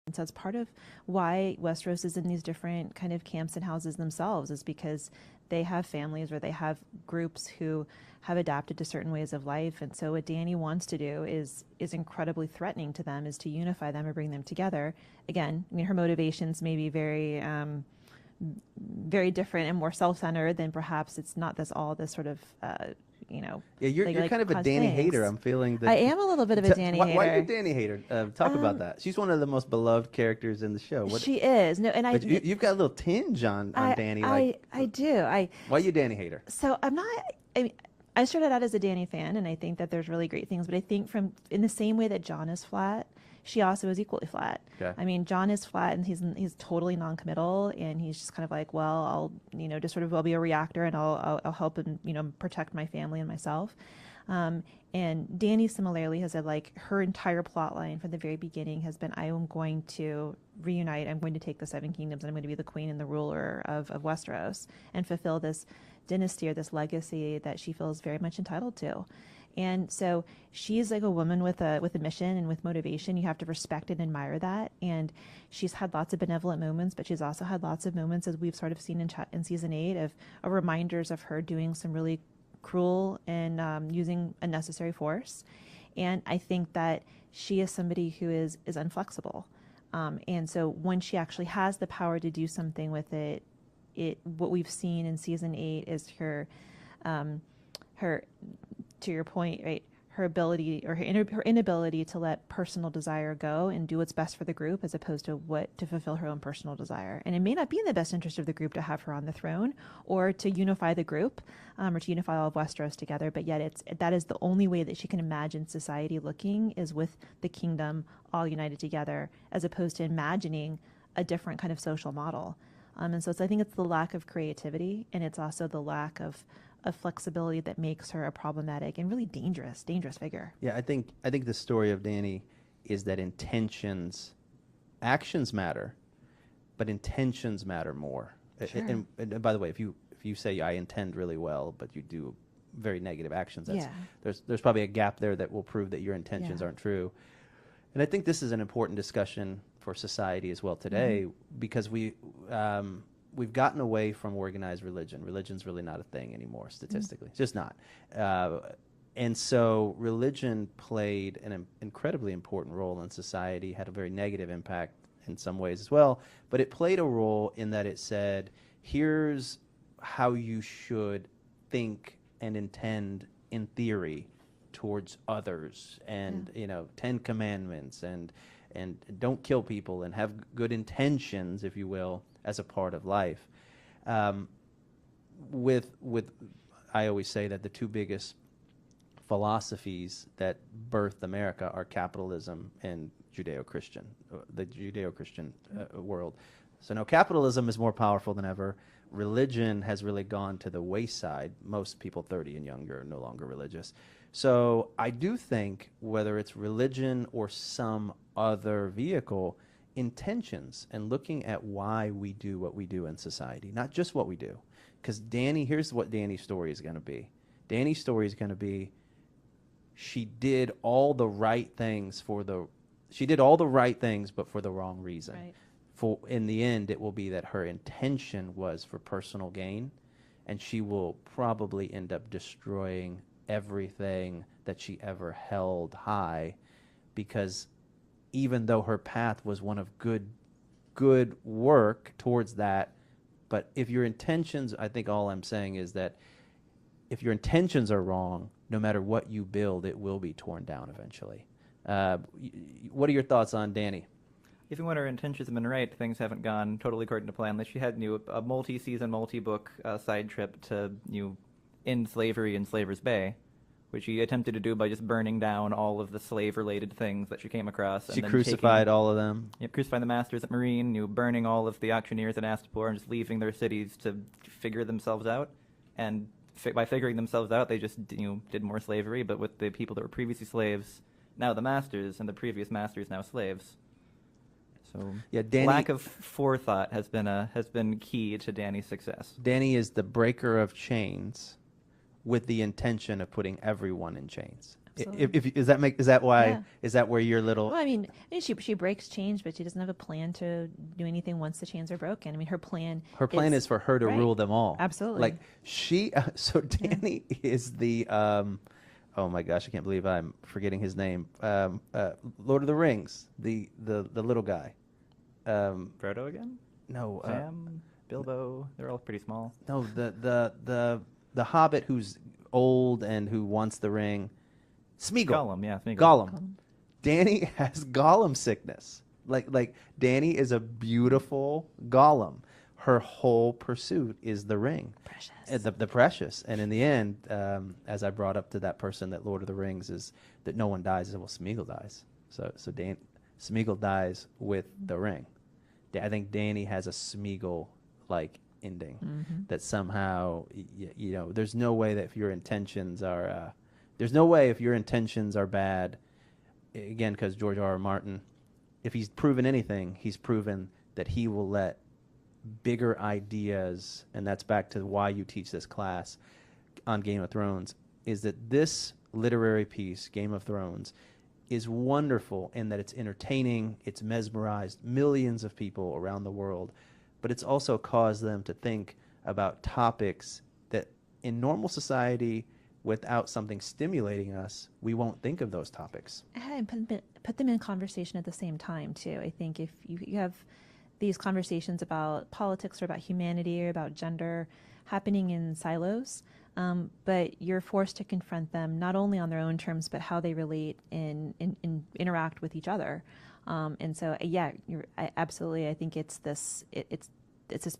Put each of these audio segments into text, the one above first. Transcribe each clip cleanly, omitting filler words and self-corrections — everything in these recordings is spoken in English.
And so it's part of why Westeros is in these different kind of camps and houses themselves, is because they have families or they have groups who have adapted to certain ways of life. And so what Dany wants to do is incredibly threatening to them, is to unify them and bring them together. Again, I mean, her motivations may be very, very different and more self-centered than perhaps it's not all this sort of, Yeah, you're kind of a Dany things. hater. I'm feeling that. I am a little bit of a Dany hater. Why are you a Dany hater? Talk about that. She's one of the most beloved characters in the show. She is. No, and but you've got a little tinge on Dany. I do. Why are you a Dany hater? So I'm not. I mean, I started out as a Dany fan, and I think that there's really great things. But I think in the same way that Jon is flat, she also is equally flat. Okay. I mean, Jon is flat, and he's totally non-committal, and he's just kind of like, well, I'll be a reactor, and I'll help and protect my family and myself. And Dany similarly has said, like, her entire plot line from the very beginning has been, I am going to reunite, I'm going to take the Seven Kingdoms, and I'm going to be the queen and the ruler of Westeros and fulfill this dynasty or this legacy that she feels very much entitled to. And so she's like a woman with a mission and with motivation. You have to respect and admire that. And she's had lots of benevolent moments, but she's also had lots of moments, as we've sort of seen in season 8, of reminders of her doing some really cruel and using unnecessary force. And I think that she is somebody who is inflexible. And so when she actually has the power to do something with it, what we've seen in season 8 is her, to your point, right, her ability or her inability to let personal desire go and do what's best for the group, as opposed to fulfill her own personal desire. And it may not be in the best interest of the group to have her on the throne or to unify the group, or to unify all of Westeros together. But yet that is the only way that she can imagine society looking, is with the kingdom all united together, as opposed to imagining a different kind of social model. And so I think it's the lack of creativity, and it's also the lack of flexibility that makes her a problematic and really dangerous figure. Yeah, I think the story of Dany is that actions matter, but intentions matter more. Sure. And by the way, if you say I intend really well, but you do very negative actions, there's probably a gap there that will prove that your intentions aren't true. And I think this is an important discussion for society as well today, because we've gotten away from organized religion. Religion's really not a thing anymore, statistically. It's just not. And so religion played an incredibly important role in society, had a very negative impact in some ways as well, but it played a role in that it said, here's how you should think and intend in theory towards others, and 10 commandments, and don't kill people, and have good intentions, if you will, as a part of life. With I always say that the two biggest philosophies that birthed America are capitalism and Judeo-Christian, the Judeo-Christian world. So now capitalism is more powerful than ever. Religion has really gone to the wayside. Most people 30 and younger are no longer religious. So I do think, whether it's religion or some other vehicle, intentions and looking at why we do what we do in society, not just what we do. Because here's what Dany's story is going to be. Dany's story is going to be, she did all the right things but for the wrong reason. Right. In the end, it will be that her intention was for personal gain, and she will probably end up destroying everything that she ever held high, because even though her path was one of good work towards that, but if your intentions, I think all I'm saying is that if your intentions are wrong, no matter what you build, it will be torn down eventually. What are your thoughts on Dany? Even when her intentions have been right, things haven't gone totally according to plan. Like, she had a multi-season, multi-book side trip to end slavery in Slaver's Bay, which she attempted to do by just burning down all of the slave-related things that she came across. She crucified all of them. Yep, crucified the masters at Marine, burning all of the auctioneers at Astapor, and just leaving their cities to figure themselves out. And by figuring themselves out, they just did more slavery, but with the people that were previously slaves, now the masters, and the previous masters now slaves. So yeah, lack of forethought has been key to Dany's success. Dany is the breaker of chains with the intention of putting everyone in chains. Absolutely. Is that why Yeah. is that where your little Well, I mean, she breaks chains, but she doesn't have a plan to do anything once the chains are broken. I mean, her plan is for her to right. rule them all. Absolutely. Like she so Yeah. Danny is the oh my gosh, I can't believe I'm forgetting his name. Lord of the Rings, the little guy. Frodo again? No, Sam, Bilbo, they're all pretty small. no, the Hobbit who's old and who wants the ring. Smeagol. Gollum, yeah, Smeagol. Gollum. Danny has Gollum sickness. Like Danny is a beautiful Gollum. Her whole pursuit is the ring. Precious. The precious. And in the end, as I brought up to that person that Lord of the Rings is that no one dies. Well, Smeagol dies. So Smeagol dies with the ring. I think Danny has a Smeagol like ending that somehow there's no way that if your intentions are bad, again, because George R. R. Martin, if he's proven anything, he's proven that he will let bigger ideas, and that's back to why you teach this class on Game of Thrones, is that this literary piece, Game of Thrones, is wonderful in that it's entertaining, it's mesmerized millions of people around the world, but it's also caused them to think about topics that in normal society, without something stimulating us, we won't think of those topics. And put them in conversation at the same time, too. I think if you have these conversations about politics or about humanity or about gender happening in silos, but you're forced to confront them not only on their own terms, but how they relate and interact with each other. And so, absolutely, I think it's this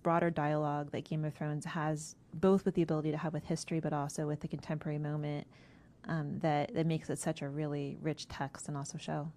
broader dialogue that Game of Thrones has, both with the ability to have with history, but also with the contemporary moment, that makes it such a really rich text and also show.